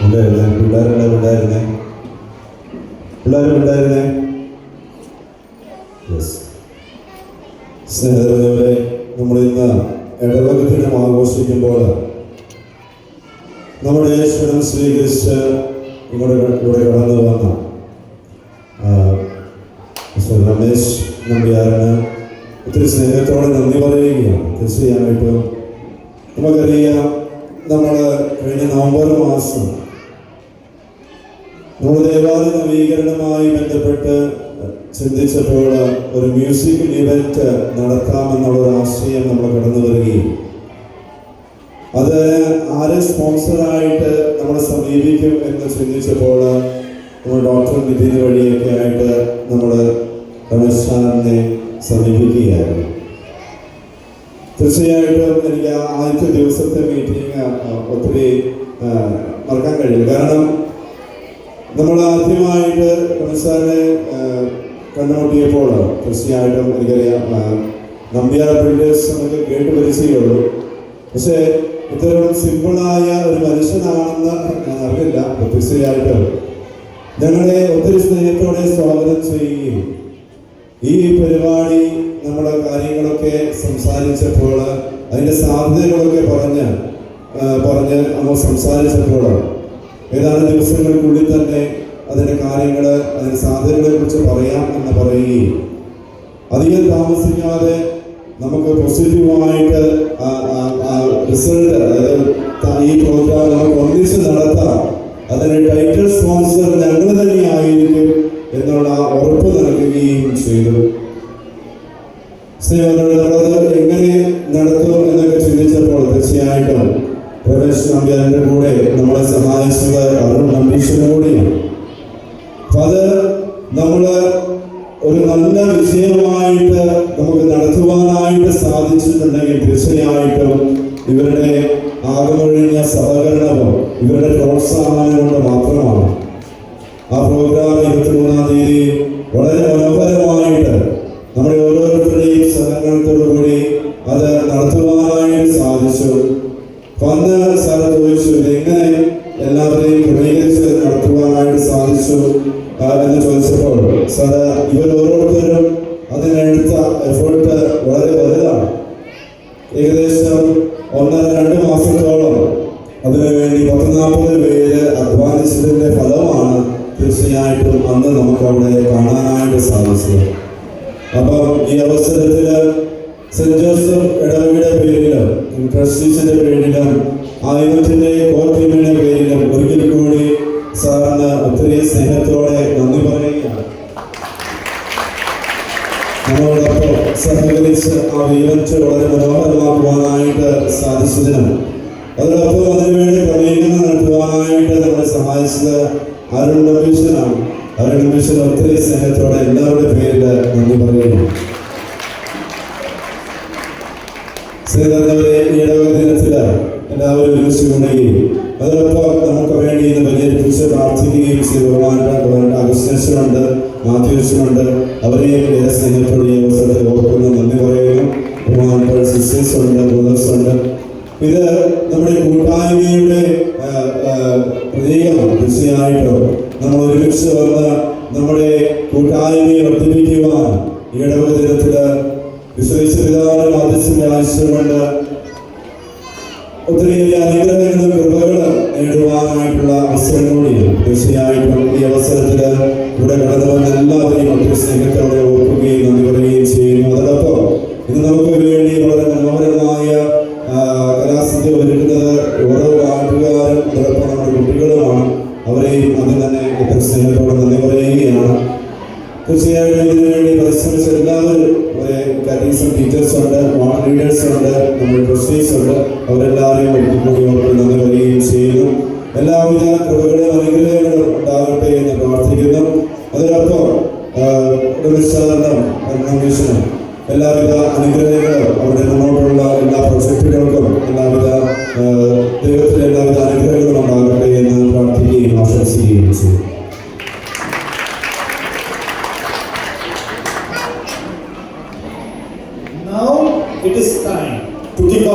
പിള്ളേരുണ്ടായിരുന്നേ. സ്നേഹിതരെ, നമ്മളിന്ന് ഇടവക ദിനം ആഘോഷിക്കുമ്പോൾ നമ്മുടെ യേശുവിനെ സ്വീകരിച്ച് ഇവിടെ കടന്നു വന്ന രമേശ് നമ്പ്യാരന് ഒത്തിരി സ്നേഹത്തോടെ നന്ദി പറയുകയാണ്. തീർച്ചയായിട്ടും നമുക്കറിയാം, നമ്മൾ കഴിഞ്ഞ നവംബർ മാസം നമ്മുടെ ദേവാലയ നവീകരണവുമായി ബന്ധപ്പെട്ട് ചിന്തിച്ചപ്പോൾ ഒരു മ്യൂസിക് ഇവന്റ് നടത്താമെന്നുള്ളൊരു ആശയം നമ്മൾ കടന്നു വരികയും അത് ആരെ സ്പോൺസറായിട്ട് നമ്മളെ സമീപിക്കും എന്ന് ചിന്തിച്ചപ്പോൾ നമ്മൾ ഡോക്ടർ നിതിന് വഴിയൊക്കെ ആയിട്ട് നമ്മൾ രമേശ് സാറിനെ സമീപിക്കുകയായിരുന്നു. തീർച്ചയായിട്ടും എനിക്ക് ആദ്യത്തെ ദിവസത്തെ മീറ്റിംഗ് ഒത്തിരി മറക്കാൻ കഴിയില്ല. കാരണം നമ്മൾ ആദ്യമായിട്ട് രമേശ് സാറിനെ കണ്ടുമുട്ടിയപ്പോൾ തീർച്ചയായിട്ടും എനിക്കറിയാം നമ്പ്യാർ ബിൽഡേഴ്സ് എന്നൊക്കെ കേട്ട് പരിചയമുള്ളൂ. പക്ഷേ ഇത്തരം സിമ്പിളായ ഒരു മനുഷ്യനാണെന്ന് ഞാൻ അറിയില്ല. തീർച്ചയായിട്ടും ഞങ്ങളെ ഒത്തിരി സ്നേഹത്തോടെ സ്വാഗതം ചെയ്യുകയും ഈ പരിപാടി നമ്മുടെ കാര്യങ്ങളൊക്കെ സംസാരിച്ചപ്പോൾ അതിൻ്റെ സാധ്യതകളൊക്കെ പറഞ്ഞ് നമ്മൾ സംസാരിച്ചപ്പോൾ ഏതാനും ദിവസങ്ങൾക്കുള്ളിൽ തന്നെ അതിൻ്റെ കാര്യങ്ങൾ, അതിൻ്റെ സാധ്യതകളെ കുറിച്ച് പറയാം എന്ന് പറയുകയും അധികം താമസിക്കാതെ നമുക്ക് പോസിറ്റീവായിട്ട് റിസൾട്ട്, അതായത് ഈ പ്രോഗ്രാം നമുക്ക് ഒന്നിച്ച് നടത്താം, അതിന് ടൈറ്റിൽ സ്പോൺസർ ഞങ്ങൾ തന്നെയായിരിക്കും എന്നുള്ള ഉറപ്പ് നൽകുകയും ചെയ്തു. നമ്മളത് എങ്ങനെ നടത്തും എന്നൊക്കെ ചിന്തിച്ചപ്പോൾ തീർച്ചയായിട്ടും രമേശ് നമ്പ്യാരുടെ കൂടെ നമ്മളെ സഹായിച്ചത് അരുൺ നമ്പീശനും കൂടിയാണ്. അപ്പം അത് നമ്മൾ ഒരു നല്ല വിജയമായിട്ട് നമുക്ക് നടത്തുവാനായിട്ട് സാധിച്ചിട്ടുണ്ടെങ്കിൽ തീർച്ചയായിട്ടും ഇവരുടെ ആകമൊഴിഞ്ഞ സഹകരണവും ഇവരുടെ പ്രോത്സാഹനം കൊണ്ട് മാത്രമാണ്. ആ പ്രോഗ്രാം 23-ാം തീയതി വളരെ മനോഹരമായിട്ട് നമ്മുടെ ഓരോരുത്തരുടെയും സഹകരണത്തോടുകൂടി അത് നടത്തുവാനായിട്ട് സാധിച്ചു. അന്ന് സാറ് ചോദിച്ചു, ഇതെങ്ങനെ എല്ലാവരെയും ക്രമീകരിച്ച് നടത്തുവാനായിട്ട് സാധിച്ചു എന്ന് ചോദിച്ചപ്പോൾ സാറ് ഇവർ ഓരോരുത്തരും അതിനെടുത്ത എഫേർട്ട് വളരെ വലുതാണ്. ഏകദേശം 1.5-2 മാസത്തോളം അതിനുവേണ്ടി 40-40 പേര് അധ്വാനിച്ചതിൻ്റെ ഫലമാണ് തീർച്ചയായിട്ടും അന്ന് നമുക്കവിടെ കാണാനായിട്ട് സാധിച്ചത്. അപ്പം ഈ അവസരത്തിൽ സെന്റ് ജോസഫ് ഇടവകയുടെ പേരിലും ട്രസ്റ്റീസിന്റെ പേരിലും ആയുധത്തിന്റെ കോർ ടീമിന്റെ പേരിലും ഒരിക്കൽ കൂടി സാറിന് ഒത്തിരി സ്നേഹത്തോടെ നന്ദി പറയുകയാണ്. നമ്മളോടൊപ്പം സഹകരിച്ച് ആ ഈവന്റ് വളരെ മനോഹരമാക്കുവാനായിട്ട് സാധിച്ചതിനും അതോടൊപ്പം അതിനുവേണ്ടി ക്രമീകരണം നടത്തുവാനായിട്ട് നമ്മളെ സഹായിച്ചത് അരുൺ നമ്പീശനാണ്. അരുൺ നമ്പീശൻ ഒത്തിരി സ്നേഹത്തോടെ എല്ലാവരുടെ പേരിൽ നന്ദി പറയുന്നു. സ്നേഹിതരെ, ഈ ഇടവക ദിനത്തിൽ എല്ലാവരും ഒരുമിച്ച് കൂടുകയും അതോടൊപ്പം നമുക്ക് വേണ്ടി ഇന്ന് പരിഹരിപ്പിച്ച് പ്രാർത്ഥിക്കുകയും ചെയ്ത് ബഹുമാനപ്പെട്ട അഗസ്റ്റേഷനുണ്ട്, മാത്യൂസിനുണ്ട്, അവരെയും ഏറെ സ്നേഹത്തോടെ ഈ അവസരത്തിൽ ഓർക്കുന്നു, നന്ദി പറയുന്നു. ബഹുമാനപ്പെട്ട സിസ്റ്റേഴ്സ് ഉണ്ട്, ബ്രദേഴ്സ് ഉണ്ട്. ഇത് നമ്മുടെ കൂട്ടായ്മയുടെ പ്രതീകമാണ്. തീർച്ചയായിട്ടും നമ്മൾ ഒരുമിച്ച് വന്ന് നമ്മുടെ കൂട്ടായ്മയെ വർദ്ധിപ്പിക്കുവാൻ ഈ ഇടവക ദിനത്തിൽ വിശ്വസിച്ച പിതാവിന്റെ ആദർശത്തിന്റെ ആവശ്യമുണ്ട്. ഒത്തിരി അനുഗ്രഹങ്ങളും കൃപകളും നേടുവാനായിട്ടുള്ള അവസരം കൂടിയാണ്. തീർച്ചയായിട്ടും ഈ അവസരത്തിൽ ഇവിടെ കടന്നു വന്ന എല്ലാവരെയും ഒത്തിരി സ്നേഹത്തോടെ ഓർക്കുകയും നന്ദി പറയുകയും ചെയ്യുന്നു. അതോടൊപ്പം ഇന്ന് നമുക്ക് വേണ്ടി വളരെ മനോഹരമായ കലാസന്ധ്യ ഒരുക്കുന്നത് ഓരോ നാട്ടുകാരും അതോടൊപ്പം നമ്മുടെ കുട്ടികളുമാണ്. അവരെയും അതിൽ തന്നെ ഒത്തിരി സ്നേഹത്തോടെ നന്ദി പറയുകയാണ്. തീർച്ചയായിട്ടും ഇതിനു വേണ്ടി പരിശ്രമിച്ച എല്ലാവരും കാറ്റഗറീസ് ടീച്ചേഴ്സ് ഉണ്ട്, മോഡൽ ലീഡേഴ്സ് ഉണ്ട്, നമ്മുടെ ട്രസ്റ്റീസ് ഉണ്ട്. അവരെല്ലാവരെയും ഒരിക്കൽ കൂടി ഓർത്ത് നന്ദി പറയുകയും ചെയ്യുന്നു. എല്ലാവിധ കൃപകളും അനുഗ്രഹങ്ങളും ഉണ്ടാകട്ടെ എന്ന് പ്രാർത്ഥിക്കുന്നു. അതിനൊപ്പം കമ്മീഷനും എല്ലാവിധ അനുഗ്രഹങ്ങളും അവരുടെ മുന്നോട്ടുള്ള എല്ലാ പ്രൊജക്റ്റുകൾക്കും